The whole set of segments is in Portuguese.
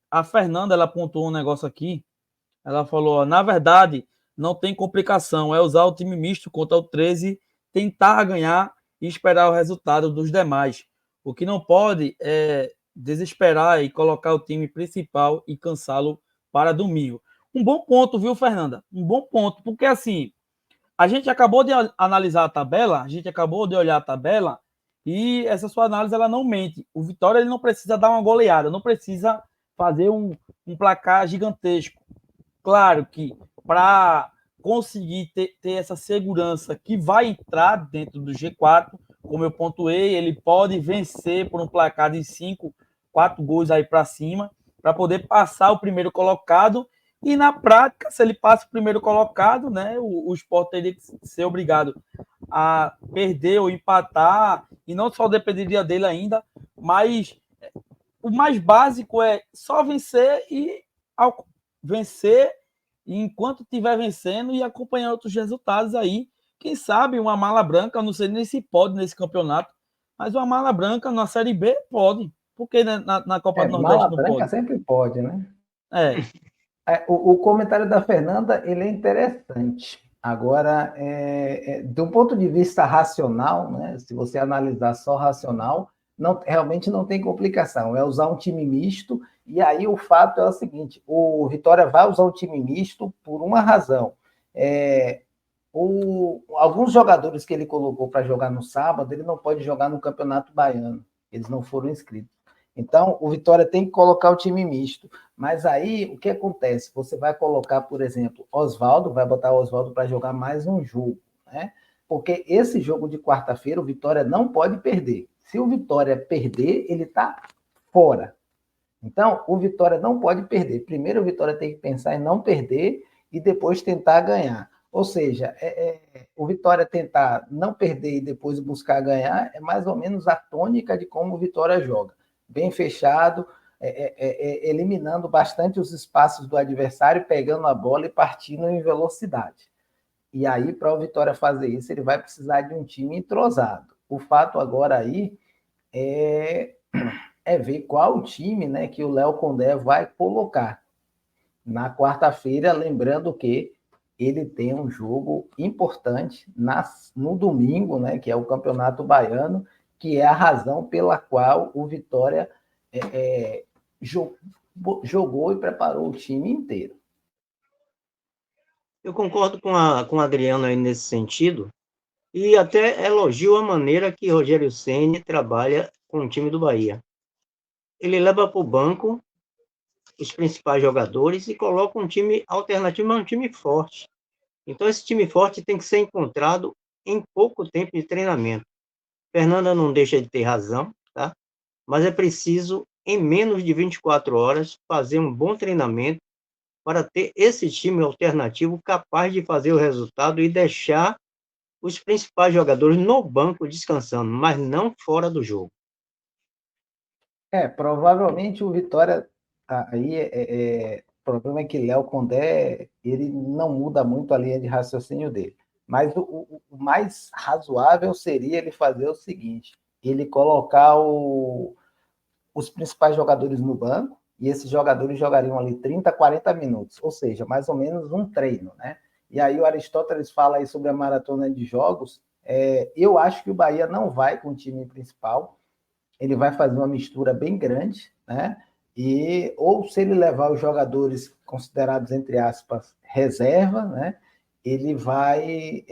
a Fernanda, ela pontuou um negócio aqui. Ela falou, ó, na verdade, não tem complicação. É usar o time misto contra o 13, tentar ganhar e esperar o resultado dos demais. O que não pode é desesperar e colocar o time principal e cansá-lo para domingo. Um bom ponto, viu, Fernanda? Um bom ponto, porque assim, a gente acabou de analisar a tabela, a gente acabou de olhar a tabela e essa sua análise ela não mente. O Vitória ele não precisa dar uma goleada, não precisa fazer um placar gigantesco. Claro que para conseguir ter essa segurança que vai entrar dentro do G4, como eu pontuei, ele pode vencer por um placar de 5, 4 gols aí para cima, para poder passar o primeiro colocado. E na prática, se ele passa o primeiro colocado, né, o Sport teria que ser obrigado a perder ou empatar, e não só dependeria dele ainda, mas o mais básico é só vencer e ao vencer, e enquanto estiver vencendo e acompanhar outros resultados aí, quem sabe uma mala branca, não sei nem se pode nesse campeonato, mas uma mala branca na Série B pode, porque na Copa do Mala Nordeste não branca pode. sempre pode, né? É, O comentário da Fernanda ele é interessante. Agora, do ponto de vista racional, né, se você analisar só racional, realmente não tem complicação. É usar um time misto, e aí o fato é o seguinte: o Vitória vai usar um time misto por uma razão. Alguns jogadores que ele colocou para jogar no sábado, ele não pode jogar no Campeonato Baiano. Eles não foram inscritos. Então, o Vitória tem que colocar o time misto. Mas aí, o que acontece? Você vai colocar, por exemplo, Oswaldo, vai botar o Oswaldo para jogar mais um jogo, né? Porque esse jogo de quarta-feira, o Vitória não pode perder. Se o Vitória perder, ele está fora. Então, o Vitória não pode perder. Primeiro, o Vitória tem que pensar em não perder e depois tentar ganhar. Ou seja, o Vitória tentar não perder e depois buscar ganhar é mais ou menos a tônica de como o Vitória joga. Bem fechado, eliminando bastante os espaços do adversário, pegando a bola e partindo em velocidade. E aí, para o Vitória fazer isso, ele vai precisar de um time entrosado. O fato agora aí é, ver qual time, né, que o Léo Condé vai colocar na quarta-feira, lembrando que ele tem um jogo importante no domingo, né, que é o Campeonato Baiano, que é a razão pela qual o Vitória jogou e preparou o time inteiro. Eu concordo com a Adriano aí nesse sentido, e até elogio a maneira que Rogério Ceni trabalha com o time do Bahia. Ele leva para o banco os principais jogadores e coloca um time alternativo, mas um time forte. Então, esse time forte tem que ser encontrado em pouco tempo de treinamento. Fernanda não deixa de ter razão, tá? Mas é preciso, em menos de 24 horas, fazer um bom treinamento para ter esse time alternativo capaz de fazer o resultado e deixar os principais jogadores no banco descansando, mas não fora do jogo. Provavelmente o Vitória, aí o problema é que Léo Condé, ele não muda muito a linha de raciocínio dele. Mas o mais razoável seria ele fazer o seguinte: ele colocar os principais jogadores no banco, e esses jogadores jogariam ali 30, 40 minutos, ou seja, mais ou menos um treino, né? E aí o Aristóteles fala aí sobre a maratona de jogos. Eu acho que o Bahia não vai com o time principal, ele vai fazer uma mistura bem grande, né? Ou se ele levar os jogadores considerados, entre aspas, reserva, né? Ele vai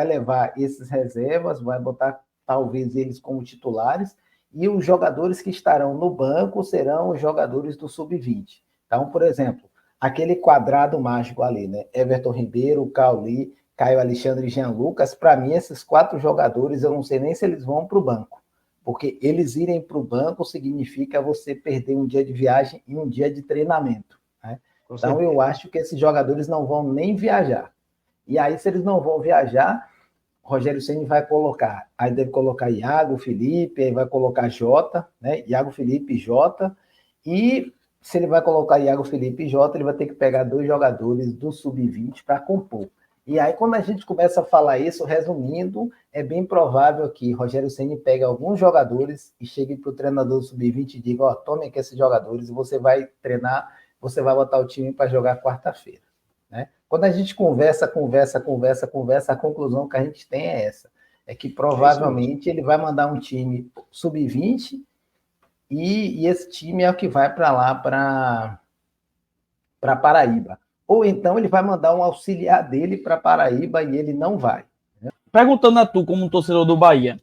levar esses reservas, vai botar talvez eles como titulares, e os jogadores que estarão no banco serão os jogadores do sub-20. Então, por exemplo, aquele quadrado mágico ali, né? Everton Ribeiro, Cauli, Caio Alexandre e Jean Lucas, para mim, esses 4 jogadores, eu não sei nem se eles vão para o banco, porque eles irem para o banco significa você perder um dia de viagem e um dia de treinamento, né? Então, eu acho que esses jogadores não vão nem viajar. E aí, se eles não vão viajar, Rogério Ceni vai colocar, aí deve colocar Iago, Felipe, aí vai colocar Jota, né? Iago, Felipe, Jota, e se ele vai colocar Iago, Felipe e Jota, ele vai ter que pegar 2 jogadores do sub-20 para compor. E aí, quando a gente começa a falar isso, resumindo, é bem provável que Rogério Ceni pegue alguns jogadores e chegue para o treinador do Sub-20 e diga, tome aqui esses jogadores e você vai treinar, você vai botar o time para jogar quarta-feira. Né? Quando a gente conversa, a conclusão que a gente tem é essa. É que provavelmente ele vai mandar um time Sub-20 e esse time é o que vai para lá, para Paraíba. Ou então ele vai mandar um auxiliar dele para Paraíba e ele não vai. Perguntando a tu, como um torcedor do Bahia,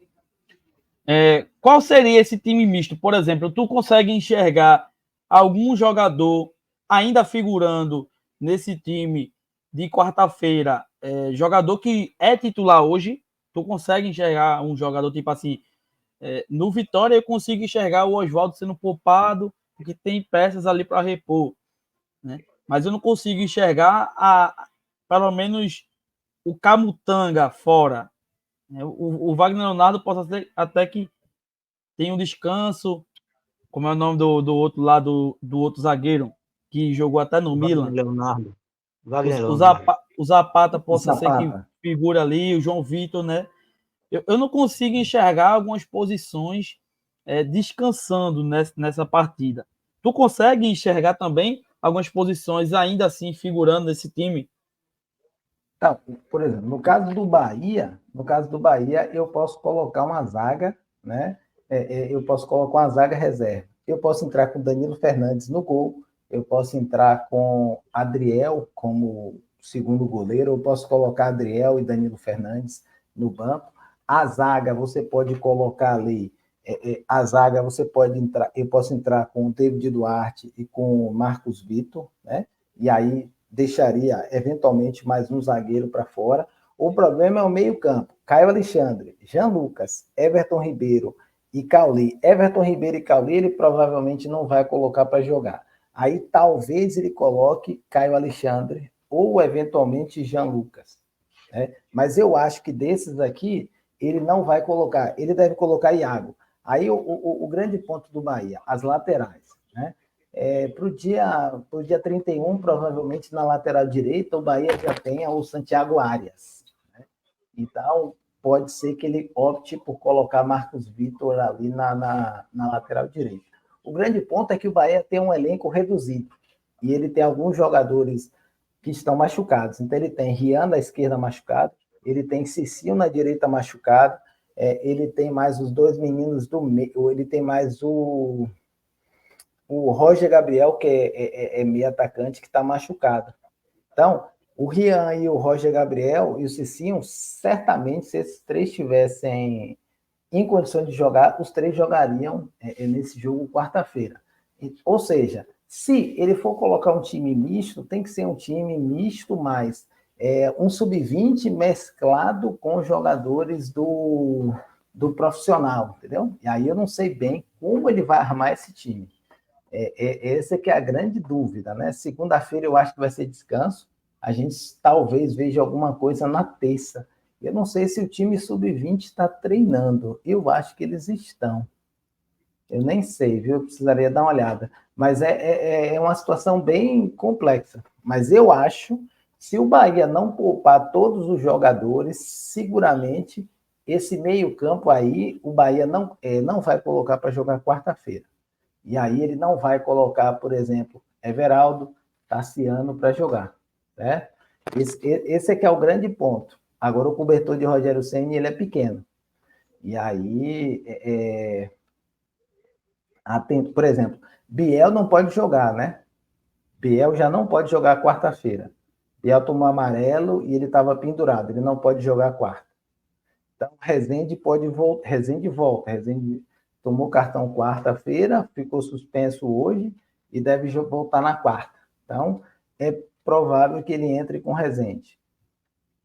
qual seria esse time misto? Por exemplo, tu consegue enxergar algum jogador ainda figurando nesse time de quarta-feira, jogador que é titular hoje? Tu consegue enxergar um jogador tipo assim, no Vitória eu consigo enxergar o Oswaldo sendo poupado, porque tem peças ali para repor, né? Mas eu não consigo enxergar pelo menos o Camutanga fora. O Wagner Leonardo possa ser até que tem um descanso, como é o nome do outro lado, do outro zagueiro, que jogou até no Milan. Leonardo. Wagner O Leonardo. Zapata possa ser que figure ali, o João Vitor, né? Eu não consigo enxergar algumas posições descansando nessa partida. Tu consegue enxergar também algumas posições ainda assim figurando nesse time? Então, por exemplo, no caso do Bahia, eu posso colocar uma zaga, né? Eu posso colocar uma zaga reserva. Eu posso entrar com Danilo Fernandes no gol, eu posso entrar com Adriel como segundo goleiro, eu posso colocar Adriel e Danilo Fernandes no banco. A zaga você pode colocar ali, a zaga você pode entrar, eu posso entrar com o David Duarte e com o Marcos Vitor, né? E aí deixaria eventualmente mais um zagueiro para fora. O problema é o meio-campo. Caio Alexandre, Jean Lucas, Everton Ribeiro e Cauli. Everton Ribeiro e Cauli ele provavelmente não vai colocar para jogar. Aí talvez ele coloque Caio Alexandre ou eventualmente Jean Lucas. Né? Mas eu acho que desses aqui, ele não vai colocar. Ele deve colocar Iago. Aí o grande ponto do Bahia, as laterais. Né? Para o dia 31, provavelmente na lateral direita, o Bahia já tenha o Santiago Arias. Né? Então, pode ser que ele opte por colocar Marcos Vitor ali na lateral direita. O grande ponto é que o Bahia tem um elenco reduzido e ele tem alguns jogadores que estão machucados. Então, ele tem Rian da esquerda machucado, ele tem Cicinho na direita machucado, ele tem mais os dois meninos do meio, ele tem mais o Roger Gabriel, que é meio atacante, que está machucado. Então, o Rian e o Roger Gabriel e o Cicinho, certamente, se esses três estivessem em condições de jogar, os três jogariam nesse jogo quarta-feira. Ou seja, se ele for colocar um time misto, tem que ser um time misto mais um sub-20 mesclado com jogadores do profissional, entendeu? E aí eu não sei bem como ele vai armar esse time. Essa que é a grande dúvida, né? Segunda-feira eu acho que vai ser descanso. A gente talvez veja alguma coisa na terça. Eu não sei se o time sub-20 está treinando. Eu acho que eles estão. Eu nem sei, viu? Eu precisaria dar uma olhada. Mas é uma situação bem complexa. Mas eu acho, se o Bahia não poupar todos os jogadores, seguramente esse meio-campo aí, o Bahia não vai colocar para jogar quarta-feira. E aí ele não vai colocar, por exemplo, Everaldo, Tassiano para jogar. Né? Esse é que é o grande ponto. Agora o cobertor de Rogério Ceni ele é pequeno. E aí, por exemplo, Biel não pode jogar, né? Biel já não pode jogar quarta-feira. Biel tomou amarelo e ele estava pendurado. Ele não pode jogar quarta. Então, Rezende pode voltar. Rezende volta. Rezende tomou cartão quarta-feira, ficou suspenso hoje e deve voltar na quarta. Então, é provável que ele entre com Rezende.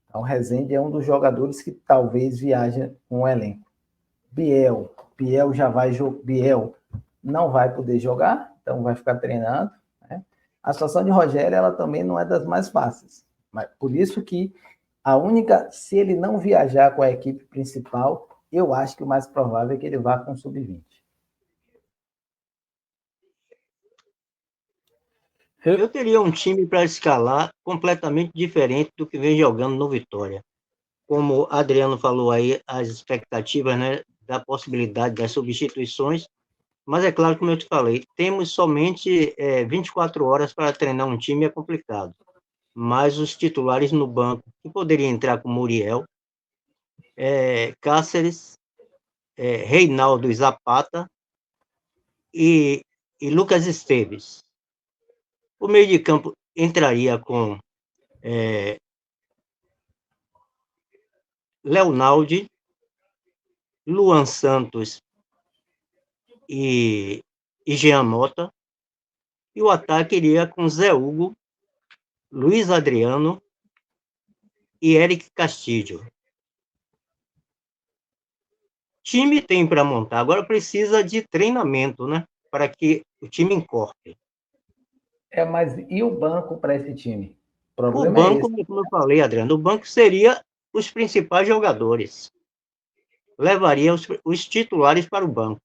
Então, Rezende é um dos jogadores que talvez viaje com o elenco. Biel Biel não vai poder jogar, então vai ficar treinando. Né? A situação de Rogério, ela também não é das mais fáceis. Mas por isso que se ele não viajar com a equipe principal, eu acho que o mais provável é que ele vá com o sub-20. Eu teria um time para escalar completamente diferente do que vem jogando no Vitória. Como o Adriano falou aí, as expectativas, né, da possibilidade das substituições, mas é claro, como eu te falei, temos somente 24 horas para treinar um time, é complicado. Mas os titulares no banco, que poderia entrar com Muriel, Cáceres, Reinaldo e Zapata e Lucas Esteves. O meio de campo entraria com Leonaldi, Luan Santos e Jean Mota. E o ataque iria com Zé Hugo, Luiz Adriano e Eric Castilho. Time tem para montar, agora precisa de treinamento, né? Para que o time encorpe. Mas e o banco para esse time? O O problema banco, é esse. como eu falei, Adriano, o banco seria os principais jogadores. Levaria os titulares para o banco.